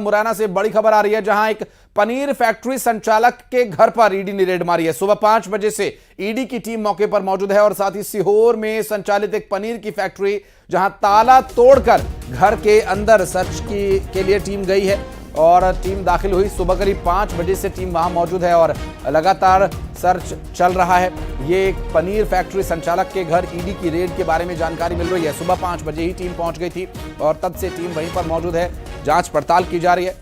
मुरैना से बड़ी खबर आ रही है, जहां एक पनीर फैक्ट्री संचालक के घर पर ईडी ने रेड मारी है। सुबह 5 बजे से ईडी की टीम मौके पर मौजूद है और साथ ही सीहोर में संचालित एक पनीर की फैक्ट्री, जहां ताला तोड़कर घर के अंदर सर्च के लिए टीम गई है और टीम दाखिल हुई। सुबह करीब 5 बजे से टीम वहां मौजूद है और लगातार सर्च चल रहा है। ये एक पनीर फैक्ट्री संचालक के घर ईडी की रेड के बारे में जानकारी मिल रही है। सुबह 5 बजे ही टीम पहुंच गई थी और तब से टीम वहीं पर मौजूद है, जांच पड़ताल की जा रही है।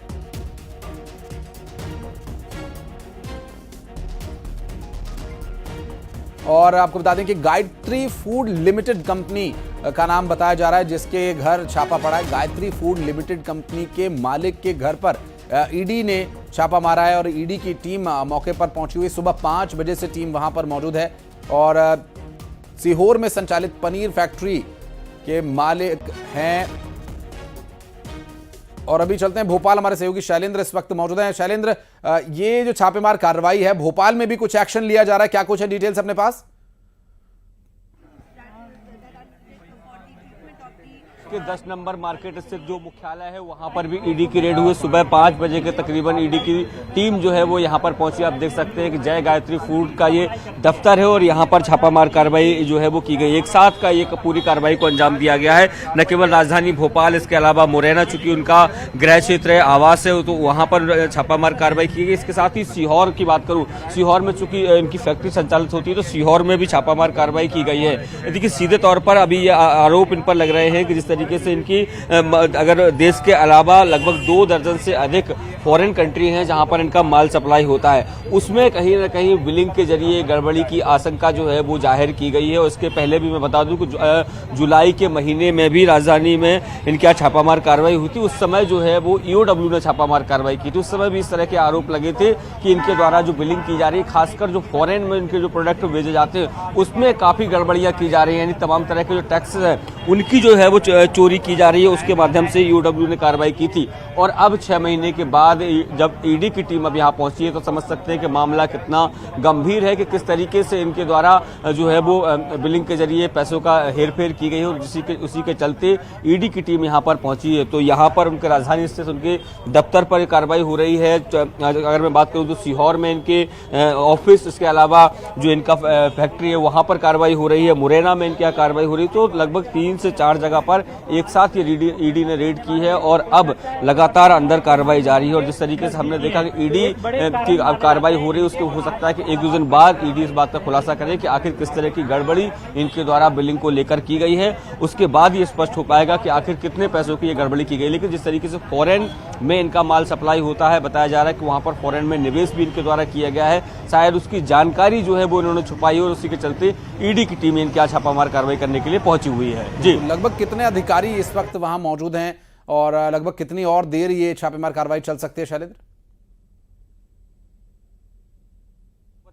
और आपको बता दें कि गायत्री फूड लिमिटेड कंपनी का नाम बताया जा रहा है, जिसके घर छापा पड़ा है। गायत्री फूड लिमिटेड कंपनी के मालिक के घर पर ईडी ने छापा मारा है और ईडी की टीम मौके पर पहुंची हुई। सुबह 5 बजे से टीम वहां पर मौजूद है और सीहोर में संचालित पनीर फैक्ट्री के मालिक हैं। और अभी चलते हैं भोपाल, हमारे सहयोगी शैलेंद्र इस वक्त मौजूद हैं। शैलेंद्र, ये जो छापेमार कार्रवाई है, भोपाल में भी कुछ एक्शन लिया जा रहा है, क्या कुछ है डिटेल्स अपने पास? के 10 नंबर मार्केट स्थित जो मुख्यालय है वहां पर भी ईडी की रेड हुई। सुबह 5 बजे के तकरीबन ईडी की टीम जो है वो यहां पर पहुंची। आप देख सकते हैं कि जय गायत्री फूड का ये दफ्तर है और यहां पर छापामार कार्रवाई जो है वो की गई। एक साथ का ये पूरी कार्रवाई को अंजाम दिया गया है। न केवल राजधानी भोपाल, इसके अलावा मुरैना, चूंकि उनका गृह क्षेत्र है, आवास है, तो वहां पर छापामार कार्रवाई की गई। इसके साथ ही सीहोर की बात करूं, सीहोर में चूंकि इनकी फैक्ट्री संचालित होती है तो सीहोर में भी छापामार कार्रवाई की गई है। देखिए, सीधे तौर पर अभी ये आरोप इन पर लग रहे हैं कि जिस तरीके से इनकी अगर देश के अलावा लगभग 2 दर्जन से अधिक फॉरेन कंट्री हैं जहां पर इनका माल सप्लाई होता है, उसमें कहीं ना कहीं बिलिंग के जरिए गड़बड़ी की आशंका जो है वो जाहिर की गई है। और इसके पहले भी मैं बता दूं कि जुलाई के महीने में भी राजधानी में इनके यहाँ छापामार कार्रवाई हुई थी। उस समय जो है वो ईओडब्ल्यू ने छापामार कार्रवाई की थी। उस समय भी इस तरह के आरोप लगे थे कि इनके द्वारा जो बिलिंग की जा रही है, खासकर जो फॉरेन में इनके जो प्रोडक्ट भेजे जाते हैं उसमें काफी गड़बड़ियां की जा रही है। यानी तमाम तरह के जो टैक्स है उनकी जो है वो चोरी की जा रही है। उसके माध्यम से ईओडब्ल्यू ने कार्रवाई की थी और अब 6 महीने के बाद जब ईडी की टीम अब यहाँ पहुंची है तो समझ सकते हैं कि मामला कितना गंभीर है, कि किस तरीके से इनके द्वारा जो है वो बिलिंग के जरिए पैसों का हेरफेर की गई है और उसी के चलते ईडी की टीम यहाँ पर पहुंची है। तो यहाँ पर उनके राजधानी स्थित उनके दफ्तर पर कार्रवाई हो रही है। अगर मैं बात करूँ तो सीहोर में इनके ऑफिस, इसके अलावा जो इनका फैक्ट्री है वहाँ पर कार्रवाई हो रही है। मुरैना में इनकी कार्रवाई हो रही है। तो लगभग 3 से 4 जगह पर एक साथ ये ईडी ने रेड की है और अब लगातार अंदर कार्रवाई जारी है। और जिस तरीके से हमने देखा कि ईडी की अब कार्रवाई हो रही है, उसके हो सकता है कि 1-2 दिन बाद ईडी इस बात का खुलासा करे कि आखिर किस तरह की गड़बड़ी इनके द्वारा बिलिंग को लेकर की गई है। उसके बाद ये स्पष्ट हो पाएगा कि आखिर कितने पैसों की ये गड़बड़ी की गई। लेकिन जिस तरीके से फॉरेन में इनका माल सप्लाई होता है, बताया जा रहा है कि वहां पर फॉरेन में निवेश भी इनके द्वारा किया गया है। शायद उसकी जानकारी जो है वो इन्होंने छुपाई और उसी के चलते ईडी की टीम इनके यहाँ छापामार कार्रवाई करने के लिए पहुंची हुई है। जी, लगभग कितने अधिकारी इस वक्त वहां मौजूद हैं और लगभग कितनी और देर ये छापेमार कार्रवाई चल सकती है शैलेंद्र?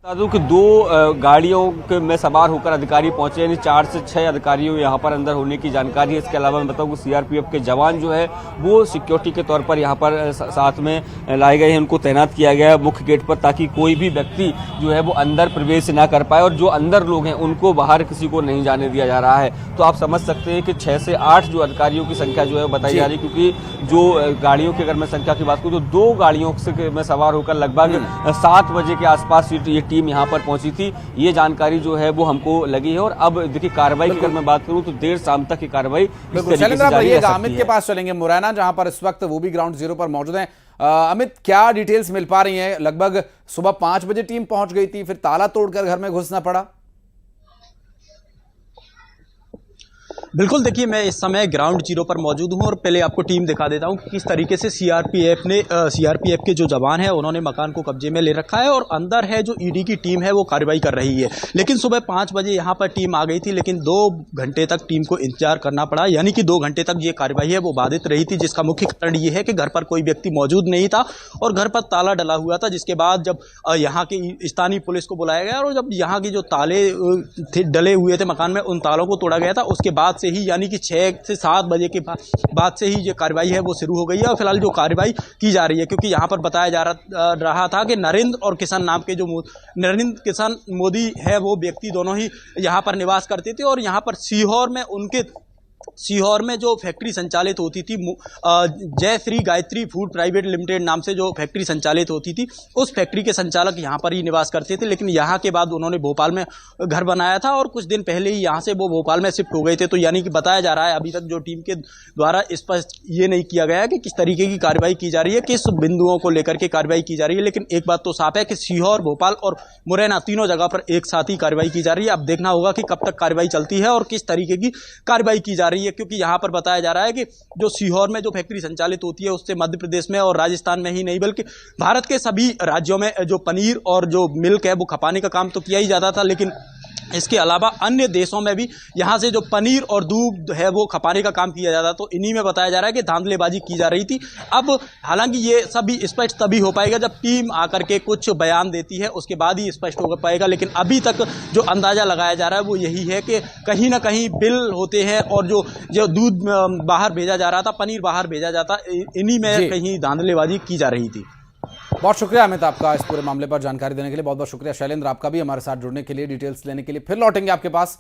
बता दूं कि 2 गाड़ियों में सवार होकर अधिकारी पहुंचे, यानी 4 से 6 अधिकारियों यहाँ पर अंदर होने की जानकारी है। इसके अलावा मैं बताऊं कि सीआरपीएफ के जवान जो है वो सिक्योरिटी के तौर पर यहाँ पर साथ में लाए गए हैं, उनको तैनात किया गया है मुख्य गेट पर, ताकि कोई भी व्यक्ति जो है वो अंदर प्रवेश ना कर पाए और जो अंदर लोग हैं उनको बाहर किसी को नहीं जाने दिया जा रहा है। तो आप समझ सकते हैं कि 6 से 8 जो अधिकारियों की संख्या जो है बताई जा रही है, क्योंकि जो गाड़ियों की अगर मैं संख्या की बात करूँ तो 2 गाड़ियों में सवार होकर लगभग 7 बजे के आसपास ये टीम यहाँ पर पहुंची थी। ये जानकारी जो है वो हमको लगी है और अब देखिए कार्रवाई की अगर मैं बात करूं तो देर शाम तक की कार्रवाई इस तरीके से जारी रह सकती है। अमित के पास चलेंगे, मुरैना, जहां पर इस वक्त वो भी ग्राउंड जीरो पर मौजूद हैं। अमित, क्या डिटेल्स मिल पा रही हैं? लगभग सुबह 5 बजे टीम पहुंच गई थी, फिर ताला तोड़कर घर में घुसना पड़ा। बिल्कुल, देखिए मैं इस समय ग्राउंड जीरो पर मौजूद हूं और पहले आपको टीम दिखा देता हूं कि किस तरीके से सीआरपीएफ के जो जवान हैं उन्होंने मकान को कब्जे में ले रखा है और अंदर है जो ईडी की टीम है वो कार्रवाई कर रही है। लेकिन सुबह 5 बजे यहां पर टीम आ गई थी, लेकिन 2 घंटे तक टीम को इंतजार करना पड़ा, यानी कि 2 घंटे तक ये कार्रवाई है वो बाधित रही थी, जिसका मुख्य कारण ये है कि घर पर कोई व्यक्ति मौजूद नहीं था और घर पर ताला डला हुआ था। जिसके बाद जब यहाँ की स्थानीय पुलिस को बुलाया गया और जब यहाँ की जो ताले थे डले हुए थे मकान में, उन तालों को तोड़ा गया था। उसके बाद से ही, यानी कि 6 से 7 बजे के बाद से ही ये कार्रवाई है वो शुरू हो गई है और फिलहाल जो कार्रवाई की जा रही है, क्योंकि यहाँ पर बताया जा रहा था कि नरेंद्र और किशन नाम के जो नरेंद्र किशन मोदी है वो व्यक्ति दोनों ही यहाँ पर निवास करते थे और यहाँ पर सीहोर में उनके सीहोर में जो फैक्ट्री संचालित होती थी जय Shri Gayatri food private limited नाम से जो फैक्ट्री संचालित होती थी, उस फैक्ट्री के संचालक यहाँ पर ही निवास करते थे। लेकिन यहाँ के बाद उन्होंने भोपाल में घर बनाया था और कुछ दिन पहले ही यहाँ से वो भोपाल में शिफ्ट हो गए थे। तो यानी कि बताया जा रहा है, अभी तक जो टीम के द्वारा स्पष्ट ये नहीं किया गया है कि किस तरीके की कार्रवाई की जा रही है, किस बिंदुओं को लेकर के कार्रवाई की जा रही है। लेकिन एक बात तो साफ है कि सीहोर, भोपाल और मुरैना तीनों जगह पर एक साथ ही कार्रवाई की जा रही है। अब देखना होगा कि कब तक कार्रवाई चलती है और किस तरीके की कार्रवाई की जा रही है, क्योंकि यहाँ पर बताया जा रहा है कि जो सीहोर में जो फैक्ट्री संचालित होती है उससे मध्य प्रदेश में और राजस्थान में ही नहीं बल्कि भारत के सभी राज्यों में जो पनीर और जो मिल्क है वो खपाने का काम तो किया ही जाता था, लेकिन इसके अलावा अन्य देशों में भी यहाँ से जो पनीर और दूध है वो खपाने का काम किया जाता। तो इन्हीं में बताया जा रहा है कि धांधलेबाजी की जा रही थी। अब हालांकि ये सभी स्पष्ट तभी हो पाएगा जब टीम आकर के कुछ बयान देती है, उसके बाद ही स्पष्ट हो पाएगा। लेकिन अभी तक जो अंदाजा लगाया जा रहा है वो यही है कि कहीं ना कहीं बिल होते हैं और जो दूध बाहर भेजा जा रहा था, पनीर बाहर भेजा जाता, इन्हीं में कहीं धांधलेबाजी की जा रही थी। बहुत शुक्रिया अमित आपका इस पूरे मामले पर जानकारी देने के लिए। बहुत बहुत शुक्रिया शैलेंद्र आपका भी हमारे साथ जुड़ने के लिए, डिटेल्स लेने के लिए। फिर लौटेंगे आपके पास,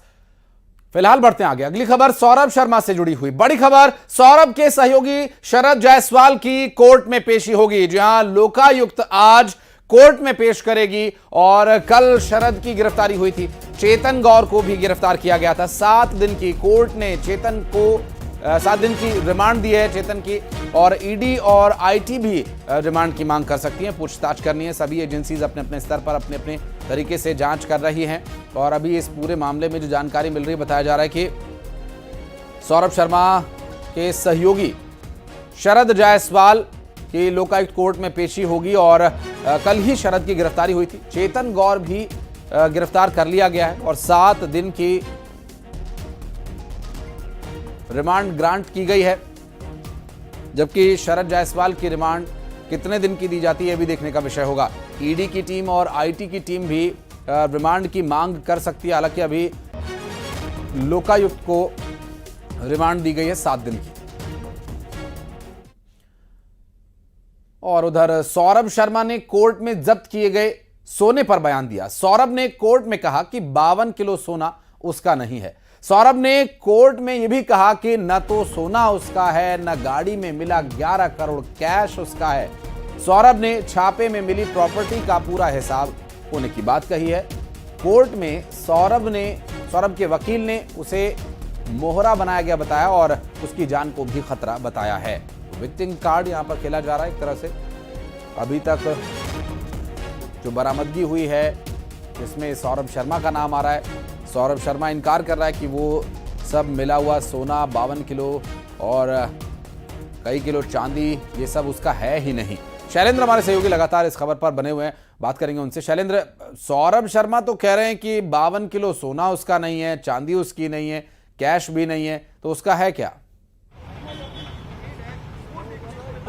फिलहाल बढ़ते हैं आगे। अगली खबर सौरभ शर्मा से जुड़ी हुई बड़ी खबर। सौरभ के सहयोगी शरद जायसवाल की कोर्ट में पेशी होगी। जहां लोकायुक्त आज कोर्ट में पेश करेगी और कल शरद की गिरफ्तारी हुई थी। चेतन गौर को भी गिरफ्तार किया गया था। 7 दिन की कोर्ट ने चेतन को 7 दिन की रिमांड दी है चेतन की, और ईडी और आईटी भी रिमांड की मांग कर सकती हैं, पूछताछ करनी है। सभी एजेंसीज अपने अपने स्तर पर अपने अपने तरीके से जांच कर रही हैं। और अभी इस पूरे मामले में जो जानकारी मिल रही है, बताया जा रहा है कि सौरभ शर्मा के सहयोगी शरद जायसवाल की लोकायुक्त कोर्ट में पेशी होगी और कल ही शरद की गिरफ्तारी हुई थी। चेतन गौर भी गिरफ्तार कर लिया गया है और 7 दिन की रिमांड ग्रांट की गई है। जबकि शरद जायसवाल की रिमांड कितने दिन की दी जाती है ये भी देखने का विषय होगा। ईडी की टीम और आईटी की टीम भी रिमांड की मांग कर सकती है। हालांकि अभी लोकायुक्त को रिमांड दी गई है 7 दिन की। और उधर सौरभ शर्मा ने कोर्ट में जब्त किए गए सोने पर बयान दिया। सौरभ ने कोर्ट में कहा कि 52 किलो सोना उसका नहीं है। सौरभ ने कोर्ट में यह भी कहा कि न तो सोना उसका है, न गाड़ी में मिला 11 करोड़ कैश उसका है। सौरभ ने छापे में मिली प्रॉपर्टी का पूरा हिसाब होने की बात कही है। कोर्ट में सौरभ के वकील ने उसे मोहरा बनाया गया बताया और उसकी जान को भी खतरा बताया है। विक्टिम कार्ड यहां पर खेला जा रहा है एक तरह से। अभी तक जो बरामदगी हुई है इसमें सौरभ शर्मा का नाम आ रहा है। सौरभ शर्मा इनकार कर रहा है कि वो सब मिला हुआ सोना 52 किलो और कई किलो चांदी ये सब उसका है ही नहीं। शैलेंद्र हमारे सहयोगी लगातार इस खबर पर बने हुए हैं, बात करेंगे उनसे। शैलेंद्र, सौरभ शर्मा तो कह रहे हैं कि 52 किलो सोना उसका नहीं है, चांदी उसकी नहीं है, कैश भी नहीं है, तो उसका है क्या?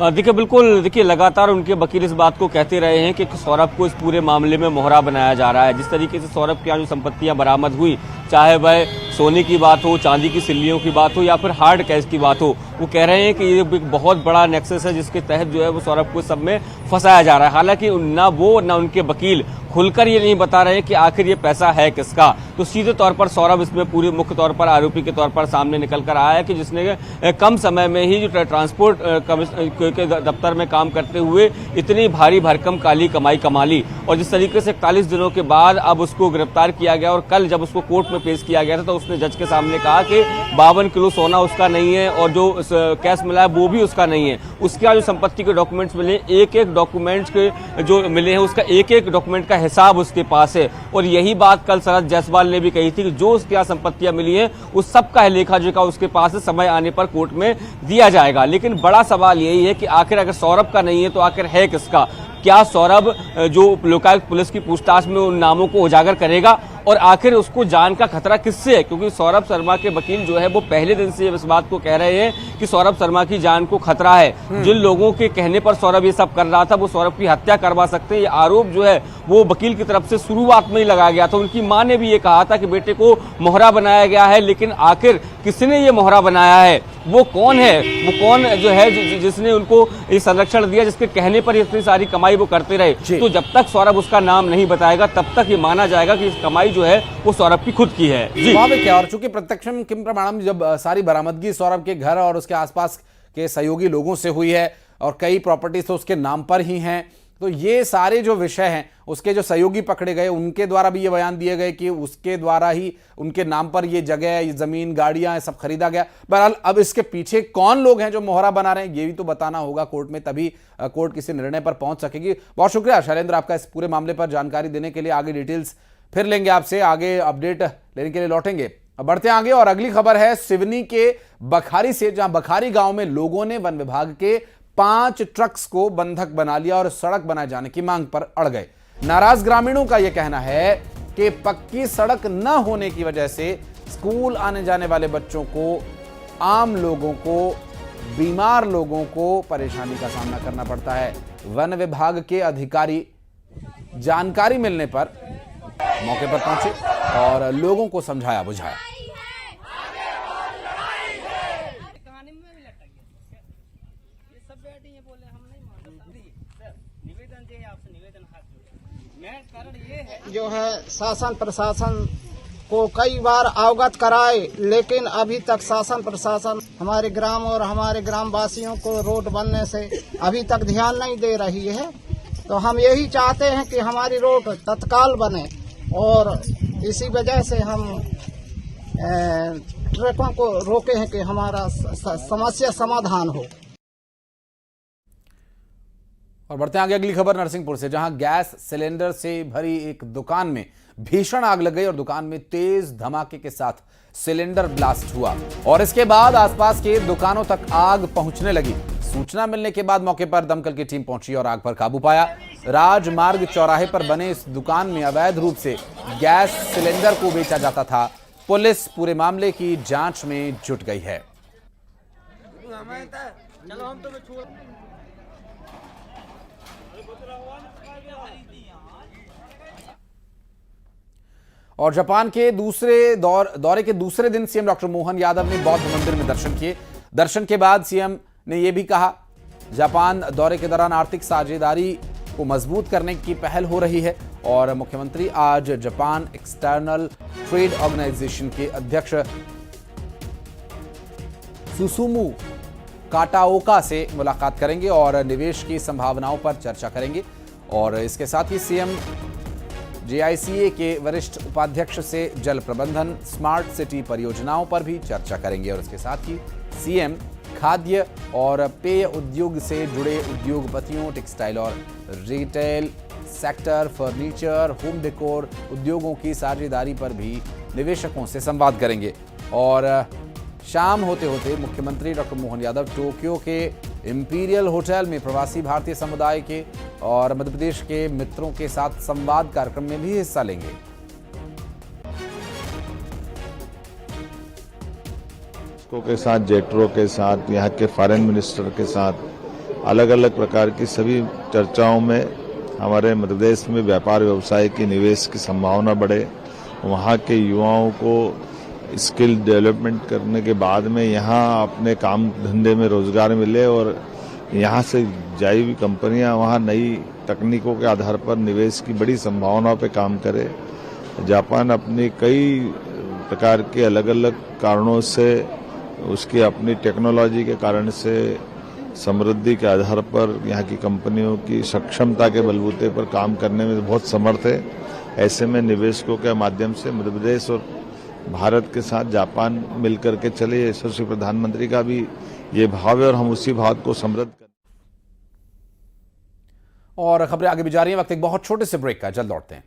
देखिए बिल्कुल, देखिए लगातार उनके वकील इस बात को कहते रहे हैं कि सौरभ को इस पूरे मामले में मोहरा बनाया जा रहा है। जिस तरीके से सौरभ की यहाँ जो संपत्तियां बरामद हुई, चाहे वह सोने की बात हो, चांदी की सिल्लियों की बात हो या फिर हार्ड कैश की बात हो, वो कह रहे हैं कि ये एक बहुत बड़ा नेक्सस है जिसके तहत जो है वो सौरभ को सब में फंसाया जा रहा है। हालांकि ना वो ना उनके वकील खुलकर ये नहीं बता रहे हैं कि आखिर ये पैसा है किसका। तो सीधे तौर पर सौरभ इसमें पूरे मुख्य तौर पर आरोपी के तौर पर सामने निकल कर आया है कि जिसने कम समय में ही जो ट्रांसपोर्ट के दफ्तर में काम करते हुए इतनी भारी भरकम काली कमाई कमा ली। और जिस तरीके से 41 दिनों के बाद अब उसको गिरफ्तार किया गया और कल जब उसको कोर्ट में पेश किया गया था तो उसने जज के सामने कहा कि 52 किलो सोना उसका नहीं है और जो कैश मिला है वो भी उसका नहीं है। उसके जो संपत्ति के डॉक्यूमेंट्स मिले, एक एक डॉक्यूमेंट्स के जो मिले हैं उसका एक एक डॉक्यूमेंट का हिसाब उसके पास है। और यही बात कल शरद जायसवाल ने भी कही थी कि जो उसके यहाँ संपत्तियां मिली हैं उस सब का लेखा जोखा उसके पास है, समय आने पर कोर्ट में दिया जाएगा। लेकिन बड़ा सवाल यही है कि आखिर अगर सौरभ का नहीं है तो आखिर है किसका? क्या सौरभ जो लोकायुक्त पुलिस की पूछताछ में उन नामों को उजागर करेगा और आखिर उसको जान का खतरा किससे है? क्योंकि सौरभ शर्मा के वकील जो है वो पहले दिन से इस बात को कह रहे हैं कि सौरभ शर्मा की जान को खतरा है। जिन लोगों के कहने पर सौरभ ये सब कर रहा था वो सौरभ की हत्या करवा सकते हैं। ये आरोप जो है वो वकील की तरफ से शुरुआत में ही लगाया गया था। उनकी मां ने भी ये कहा था कि बेटे को मोहरा बनाया गया है, लेकिन आखिर किसने ये मोहरा बनाया है वो कौन है, वो कौन जो है जिसने उनको ये संरक्षण दिया, जिसके कहने पर इतनी सारी कमाई वो करते रहे। तो जब तक सौरभ उसका नाम नहीं बताएगा तब तक ये माना जाएगा कि इस कमाई जो है वो सौरभ की खुद की है। स्वाभाविक है, और चूंकि प्रत्यक्षम किम प्रमाणम जब सारी बरामदगी सौरभ के घर और उसके आसपास के सहयोगी लोगों से हुई है और कई प्रॉपर्टीज तो उसके नाम पर ही हैं, तो ये सारे जो विषय हैं, उसके जो सहयोगी पकड़े गए उनके द्वारा भी ये बयान दिए गए कि उसके द्वारा ही उनके नाम पर ये जगह, ये जमीन, गाड़ियां सब खरीदा गया। बहरहाल अब इसके पीछे कौन लोग हैं जो मोहरा बना रहे हैं, ये भी तो बताना होगा कोर्ट में, तभी कोर्ट किसी निर्णय पर पहुंच सकेगी। बहुत शुक्रिया शैलेंद्र आपका इस पूरे मामले पर जानकारी देने के लिए। आगे डिटेल्स फिर लेंगे आपसे, आगे अपडेट लेने के लिए लौटेंगे। अब बढ़ते हैं आगे और अगली खबर है सिवनी के बखारी से, जहां बखारी गांव में लोगों ने वन विभाग के 5 ट्रक्स को बंधक बना लिया और सड़क बनाए जाने की मांग पर अड़ गए। नाराज ग्रामीणों का यह कहना है कि पक्की सड़क न होने की वजह से स्कूल आने जाने वाले बच्चों को, आम लोगों को, बीमार लोगों को परेशानी का सामना करना पड़ता है। वन विभाग के अधिकारी जानकारी मिलने पर मौके पर पहुंचे और लोगों को समझाया बुझाया। जो है शासन प्रशासन को कई बार अवगत कराए, लेकिन अभी तक शासन प्रशासन हमारे ग्राम और हमारे ग्रामवासियों को रोड बनने से अभी तक ध्यान नहीं दे रही है। तो हम यही चाहते हैं कि हमारी रोड तत्काल बने और इसी वजह से हम ट्रकों को रोके हैं कि हमारा समस्या समाधान हो। और बढ़ते हैं आगे अगली खबर नरसिंहपुर से, जहां गैस सिलेंडर से भरी एक दुकान में भीषण आग लग गई और दुकान में तेज धमाके के साथ सिलेंडर ब्लास्ट हुआ और इसके बाद आसपास के दुकानों तक आग पहुंचने लगी। सूचना मिलने के बाद मौके पर दमकल की टीम पहुंची और आग पर काबू पाया। राजमार्ग चौराहे पर बने इस दुकान में अवैध रूप से गैस सिलेंडर को बेचा जाता था। पुलिस पूरे मामले की जांच में जुट गई है। और जापान के दौरे के दूसरे दिन सीएम डॉक्टर मोहन यादव ने बौद्ध मंदिर में दर्शन किए। दर्शन के बाद सीएम ने यह भी कहा, जापान दौरे के दौरान आर्थिक साझेदारी को मजबूत करने की पहल हो रही है। और मुख्यमंत्री आज जापान एक्सटर्नल ट्रेड ऑर्गेनाइजेशन के अध्यक्ष सुसुमु काटाओका से मुलाकात करेंगे और निवेश की संभावनाओं पर चर्चा करेंगे। और इसके साथ ही सीएम JICA के वरिष्ठ उपाध्यक्ष से जल प्रबंधन, स्मार्ट सिटी परियोजनाओं पर भी चर्चा करेंगे। और इसके साथ ही सीएम खाद्य और पेय उद्योग से जुड़े उद्योगपतियों, टेक्सटाइल और retail sector, furniture, home decor उद्योगों की साझेदारी पर भी निवेशकों से संवाद करेंगे। और शाम होते होते मुख्यमंत्री डॉक्टर मोहन यादव टोक्यो के इंपीरियल होटल में प्रवासी भारतीय समुदाय के और मध्य प्रदेश के मित्रों के साथ संवाद कार्यक्रम में भी हिस्सा लेंगे। के साथ, जेट्रो के साथ, यहाँ के फॉरेन मिनिस्टर के साथ अलग अलग प्रकार की सभी चर्चाओं में हमारे मध्य प्रदेश में व्यापार व्यवसाय की निवेश की संभावना बढ़े, वहाँ के युवाओं को स्किल डेवलपमेंट करने के बाद में यहाँ अपने काम धंधे में रोजगार मिले और यहाँ से जाई हुई कंपनियाँ वहाँ नई तकनीकों के आधार पर निवेश की बड़ी संभावनाओं पे काम करे। जापान अपनी कई प्रकार के अलग अलग कारणों से, उसकी अपनी टेक्नोलॉजी के कारण से, समृद्धि के आधार पर यहाँ की कंपनियों की सक्षमता के बलबूते पर काम करने में बहुत समर्थ है। ऐसे में निवेशकों के माध्यम से मध्य प्रदेश और भारत के साथ जापान मिलकर के चले, यशस्वी प्रधानमंत्री का भी ये भाव है और हम उसी भाव को समृद्ध करें। और खबरें आगे भी जा रही हैं, वक्त एक बहुत छोटे से ब्रेक का, जल्द लौटते हैं।